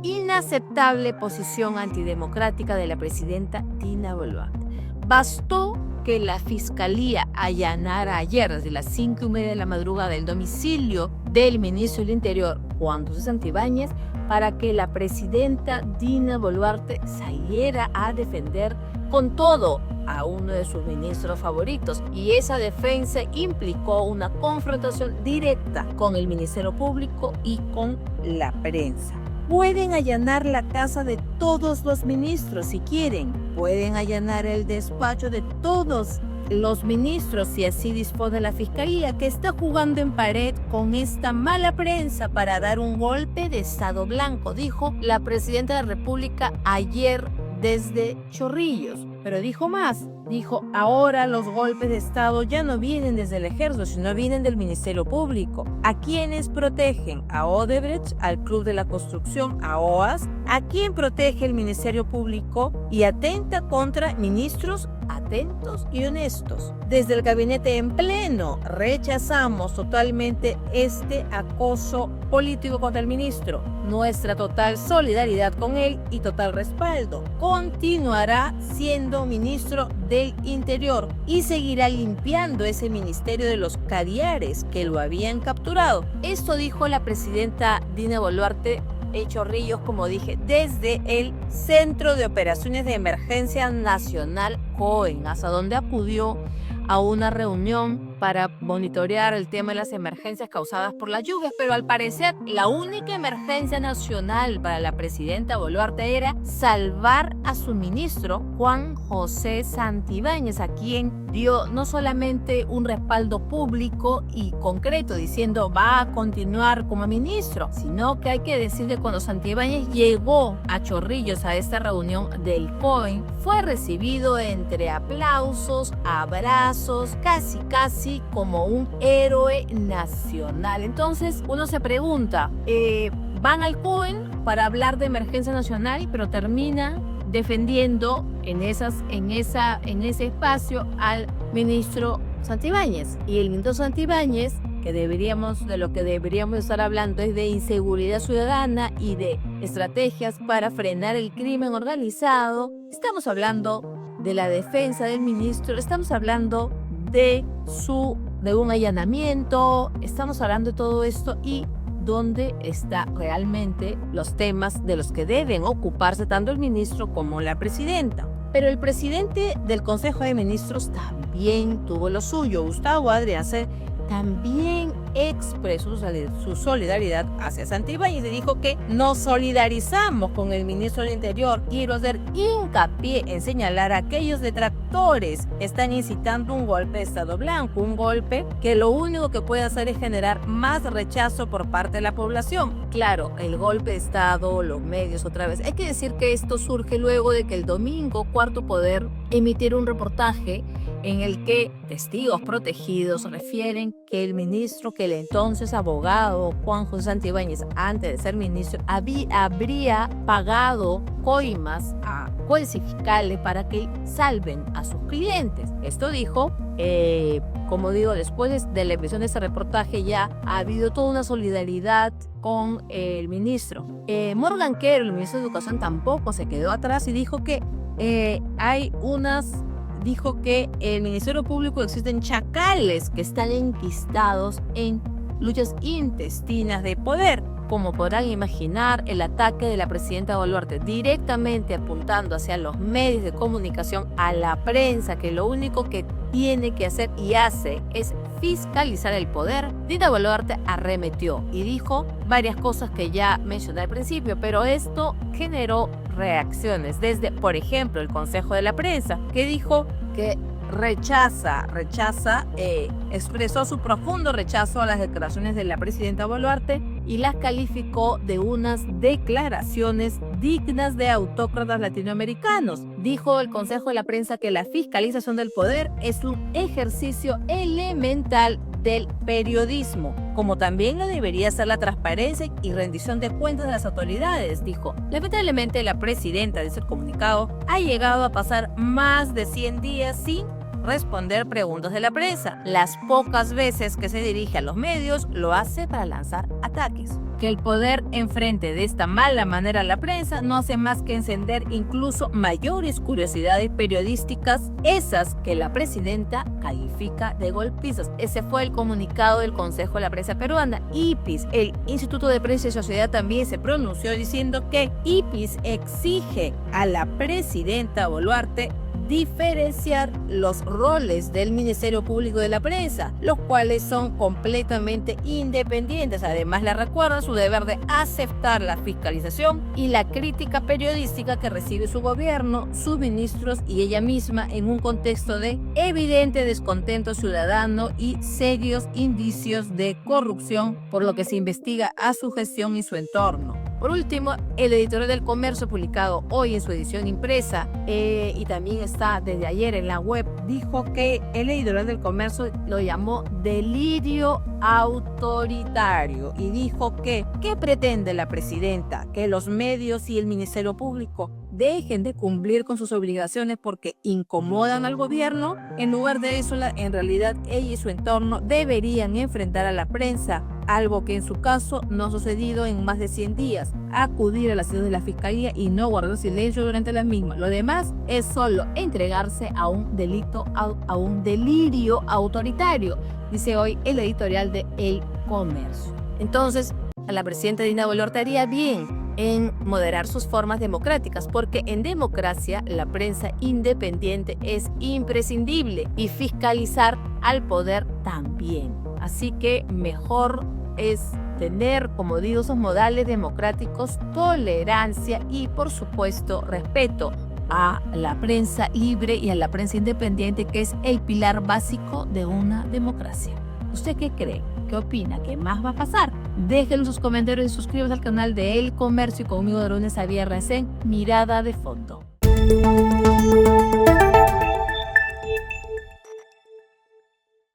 inaceptable posición antidemocrática de la presidenta Dina Boluarte. Bastó que la Fiscalía allanara ayer desde las 5:30 de la madrugada el domicilio del ministro del Interior, Juan José Santibáñez, para que la presidenta Dina Boluarte saliera a defender con todo a uno de sus ministros favoritos, y esa defensa implicó una confrontación directa con el Ministerio Público y con la prensa. Pueden allanar la casa de todos los ministros si quieren, pueden allanar el despacho de todos los ministros si así dispone la Fiscalía, que está jugando en pared con esta mala prensa para dar un golpe de Estado blanco, dijo la presidenta de la República ayer desde Chorrillos. Pero dijo más, dijo, ahora los golpes de Estado ya no vienen desde el ejército, sino vienen del Ministerio Público. ¿A quiénes protegen? A Odebrecht, al Club de la Construcción, a OAS. ¿A quién protege el Ministerio Público? Y atenta contra ministros atentos y honestos. Desde el gabinete en pleno rechazamos totalmente este acoso político contra el ministro. Nuestra total solidaridad con él y total respaldo. Continuará siendo ministro del Interior y seguirá limpiando ese ministerio de los caviares que lo habían capturado. Esto dijo la presidenta Dina Boluarte en Chorrillos, como dije, desde el Centro de Operaciones de Emergencia Nacional COEN, hasta donde acudió a una reunión para monitorear el tema de las emergencias causadas por las lluvias, pero al parecer la única emergencia nacional para la presidenta Boluarte era salvar a su ministro Juan José Santibáñez, a quien dio no solamente un respaldo público y concreto diciendo va a continuar como ministro, sino que hay que decir que cuando Santibáñez llegó a Chorrillos a esta reunión del COEN, fue recibido entre aplausos, abrazos, casi como un héroe nacional. Entonces uno se pregunta, van al COEN para hablar de emergencia nacional, pero termina defendiendo en ese espacio al ministro Santibáñez. Y el ministro Santibáñez, de lo que deberíamos estar hablando es de inseguridad ciudadana y de estrategias para frenar el crimen organizado. Estamos hablando de la defensa del ministro, estamos hablando de un allanamiento, estamos hablando de todo esto y dónde están realmente los temas de los que deben ocuparse tanto el ministro como la presidenta. Pero el presidente del Consejo de Ministros también tuvo lo suyo. Gustavo Adrianza también expresó su solidaridad hacia Santibáñez y dijo que nos solidarizamos con el ministro del Interior. Quiero hacer hincapié en señalar a aquellos detractores que están incitando un golpe de Estado blanco, un golpe que lo único que puede hacer es generar más rechazo por parte de la población. Claro, el golpe de Estado, los medios otra vez. Hay que decir que esto surge luego de que el domingo Cuarto Poder emitiera un reportaje en el que testigos protegidos refieren que el ministro, que el entonces abogado Juan José Santibáñez, antes de ser ministro, habría pagado coimas a jueces y fiscales para que salven a sus clientes. Esto dijo, como digo, después de la emisión de este reportaje ya ha habido toda una solidaridad con el ministro. Morgan Quero, el ministro de Educación, tampoco se quedó atrás y dijo que dijo que en el Ministerio Público existen chacales que están enquistados en luchas intestinas de poder. Como podrán imaginar, el ataque de la presidenta Boluarte directamente apuntando hacia los medios de comunicación, a la prensa, que lo único que tiene que hacer y hace es fiscalizar el poder, Dina Boluarte arremetió y dijo varias cosas que ya mencioné al principio, pero esto generó reacciones desde, por ejemplo, el Consejo de la Prensa, que dijo que expresó su profundo rechazo a las declaraciones de la presidenta Boluarte y las calificó de unas declaraciones dignas de autócratas latinoamericanos. Dijo el Consejo de la Prensa que la fiscalización del poder es un ejercicio elemental del periodismo, como también lo debería ser la transparencia y rendición de cuentas de las autoridades, dijo. Lamentablemente, la presidenta, dice el comunicado, ha llegado a pasar más de 100 días sin responder preguntas de la prensa. Las pocas veces que se dirige a los medios, lo hace para lanzar ataques. Que el poder enfrente de esta mala manera a la prensa no hace más que encender incluso mayores curiosidades periodísticas, esas que la presidenta califica de golpistas. Ese fue el comunicado del Consejo de la Prensa Peruana. IPIS, el Instituto de Prensa y Sociedad, también se pronunció diciendo que IPIS exige a la presidenta Boluarte diferenciar los roles del Ministerio Público de la Prensa, los cuales son completamente independientes. Además, le recuerda su deber de aceptar la fiscalización y la crítica periodística que recibe su gobierno, sus ministros y ella misma en un contexto de evidente descontento ciudadano y serios indicios de corrupción, por lo que se investiga a su gestión y su entorno. Por último, el editorial del Comercio, publicado hoy en su edición impresa y también está desde ayer en la web, dijo que el editorial del Comercio lo llamó delirio autoritario y dijo que ¿qué pretende la presidenta? Que los medios y el Ministerio Público dejen de cumplir con sus obligaciones porque incomodan al gobierno. En lugar de eso, en realidad ella y su entorno deberían enfrentar a la prensa, algo que en su caso no ha sucedido en más de 100 días, acudir a las sedes de la Fiscalía y no guardar silencio durante las mismas. Lo demás es solo entregarse a un delito, a un delirio autoritario, dice hoy el editorial de El Comercio. Entonces, a la presidenta Dina Boluarte haría bien en moderar sus formas democráticas, porque en democracia la prensa independiente es imprescindible y fiscalizar al poder también. Así que mejor es tener, como digo, esos modales democráticos, tolerancia y, por supuesto, respeto a la prensa libre y a la prensa independiente, que es el pilar básico de una democracia. ¿Usted qué cree? ¿Qué opina? ¿Qué más va a pasar? Déjenlo en sus comentarios y suscríbanse al canal de El Comercio y conmigo de lunes a viernes en Mirada de Fondo.